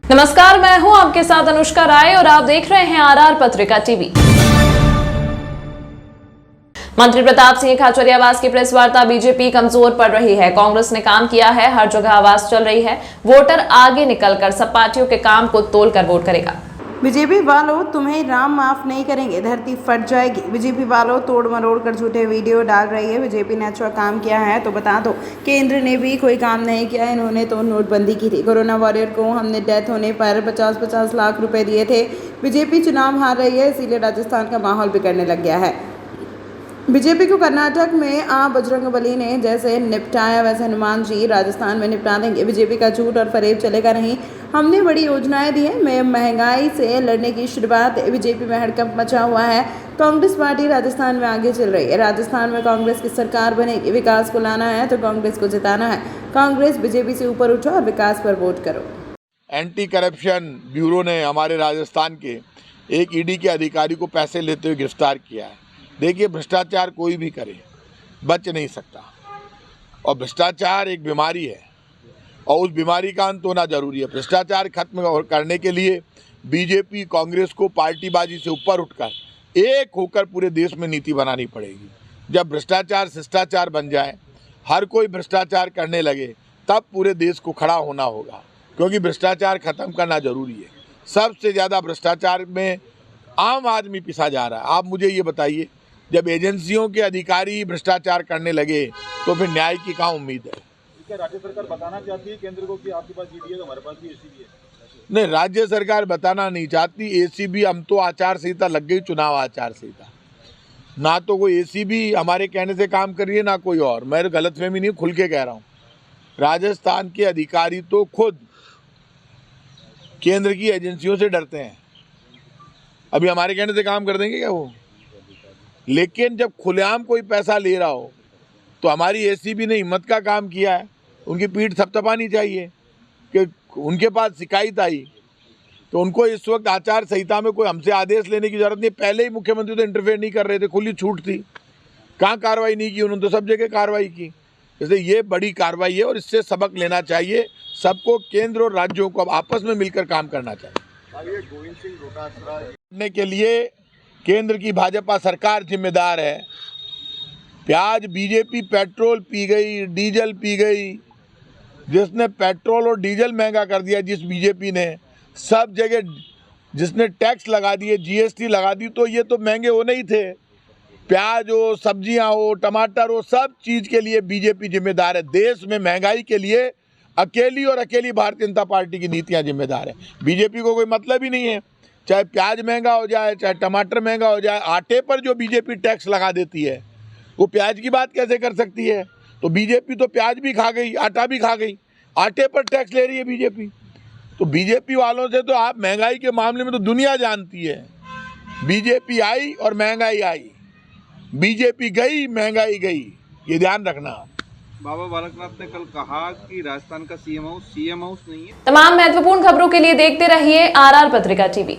नमस्कार, मैं हूं आपके साथ अनुष्का राय और आप देख रहे हैं आरआर पत्रिका टीवी। मंत्री प्रताप सिंह खाचरियावास की प्रेस वार्ता। बीजेपी कमजोर पड़ रही है, कांग्रेस ने काम किया है, हर जगह आवाज चल रही है, वोटर आगे निकलकर सब पार्टियों के काम को तोलकर वोट करेगा। बीजेपी वालों तुम्हें राम माफ नहीं करेंगे, धरती फट जाएगी। बीजेपी वालों तोड़ मरोड़ कर झूठे वीडियो डाल रही है। बीजेपी ने अच्छा काम किया है तो बता दो, केंद्र ने भी कोई काम नहीं किया। इन्होंने तो नोटबंदी की थी, कोरोना वॉरियर को हमने डेथ होने पर 50-50 लाख रुपए दिए थे। बीजेपी चुनाव हार रही है, इसीलिए राजस्थान का माहौल बिगड़ने लग गया है। बीजेपी को कर्नाटक में बजरंगबली ने जैसे निपटाया वैसे हनुमान जी राजस्थान में निपटा देंगे। बीजेपी का झूठ और फरेब चलेगा नहीं। हमने बड़ी योजनाएं दी हैं, महंगाई से लड़ने की शुरुआत। बीजेपी में हड़कंप मचा हुआ है। कांग्रेस पार्टी राजस्थान में आगे चल रही है। राजस्थान में कांग्रेस की सरकार बनेगी। विकास को लाना है तो कांग्रेस को जिताना है। कांग्रेस बीजेपी से ऊपर उठो और विकास पर वोट करो। एंटी करप्शन ब्यूरो ने हमारे राजस्थान के एक ईडी के अधिकारी को पैसे लेते हुए गिरफ्तार किया है। देखिए, भ्रष्टाचार कोई भी करे बच नहीं सकता, और भ्रष्टाचार एक बीमारी है और उस बीमारी का अंत होना जरूरी है। भ्रष्टाचार खत्म करने के लिए बीजेपी कांग्रेस को पार्टीबाजी से ऊपर उठकर एक होकर पूरे देश में नीति बनानी पड़ेगी। जब भ्रष्टाचार शिष्टाचार बन जाए, हर कोई भ्रष्टाचार करने लगे, तब पूरे देश को खड़ा होना होगा, क्योंकि भ्रष्टाचार खत्म करना जरूरी है। सबसे ज़्यादा भ्रष्टाचार में आम आदमी पिसा जा रहा है। आप मुझे ये बताइए, जब एजेंसियों के अधिकारी भ्रष्टाचार करने लगे तो फिर न्याय की कहाँ उम्मीद है? क्या राज्य सरकार बताना चाहती है केंद्र को कि आपके पास ईडी है तो हमारे पास भी एसीबी है? नहीं, राज्य सरकार बताना नहीं चाहती। एसीबी, हम तो आचार संहिता लग गई, चुनाव आचार संहिता, ना तो कोई एसीबी हमारे कहने से काम कर रही है ना कोई और। मैं गलतफहमी नहीं, खुल के कह रहा हूँ। राजस्थान के अधिकारी तो खुद केंद्र की एजेंसियों से डरते हैं। अभी हमारे कहने से काम कर देंगे क्या वो? लेकिन जब खुलेआम कोई पैसा ले रहा हो तो हमारी एसीबी ने हिम्मत का काम किया है। उनकी पीठ थपथपानी चाहिए कि उनके पास शिकायत आई तो उनको इस वक्त आचार संहिता में कोई हमसे आदेश लेने की जरूरत नहीं। पहले ही मुख्यमंत्री तो इंटरफेयर नहीं कर रहे थे, खुली छूट थी। कहाँ कार्रवाई नहीं की उन्होंने? तो सब जगह कार्रवाई की। इसलिए ये बड़ी कार्रवाई है और इससे सबक लेना चाहिए सबको। केंद्र और राज्यों को अब आपस में मिलकर काम करना चाहिए। गोविंद सिंह डोटासरा के लिए केंद्र की भाजपा सरकार जिम्मेदार है। प्याज बीजेपी पेट्रोल पी गई, डीजल पी गई। जिसने पेट्रोल और डीजल महंगा कर दिया, जिस बीजेपी ने सब जगह जिसने टैक्स लगा दिए, जीएसटी लगा दी, तो ये तो महंगे होने ही थे। प्याज हो, सब्जियां हो, टमाटर हो, सब चीज़ के लिए बीजेपी जिम्मेदार है। देश में महंगाई के लिए अकेली और अकेली भारतीय जनता पार्टी की नीतियां जिम्मेदार है। बीजेपी को कोई मतलब ही नहीं है, चाहे प्याज महंगा हो जाए, चाहे टमाटर महंगा हो जाए। आटे पर जो बीजेपी टैक्स लगा देती है, वो प्याज की बात कैसे कर सकती है? तो बीजेपी तो प्याज भी खा गई, आटा भी खा गई, आटे पर टैक्स ले रही है बीजेपी। तो बीजेपी वालों से तो आप महंगाई के मामले में तो दुनिया जानती है। बीजेपी आई और महंगाई आई, बीजेपी गई, महंगाई गई, ये ध्यान रखना। बाबा बालकनाथ ने कल कहा कि राजस्थान का सीएम हाउस नहीं है। तमाम महत्वपूर्ण खबरों के लिए देखते रहिए आरआर पत्रिका टीवी।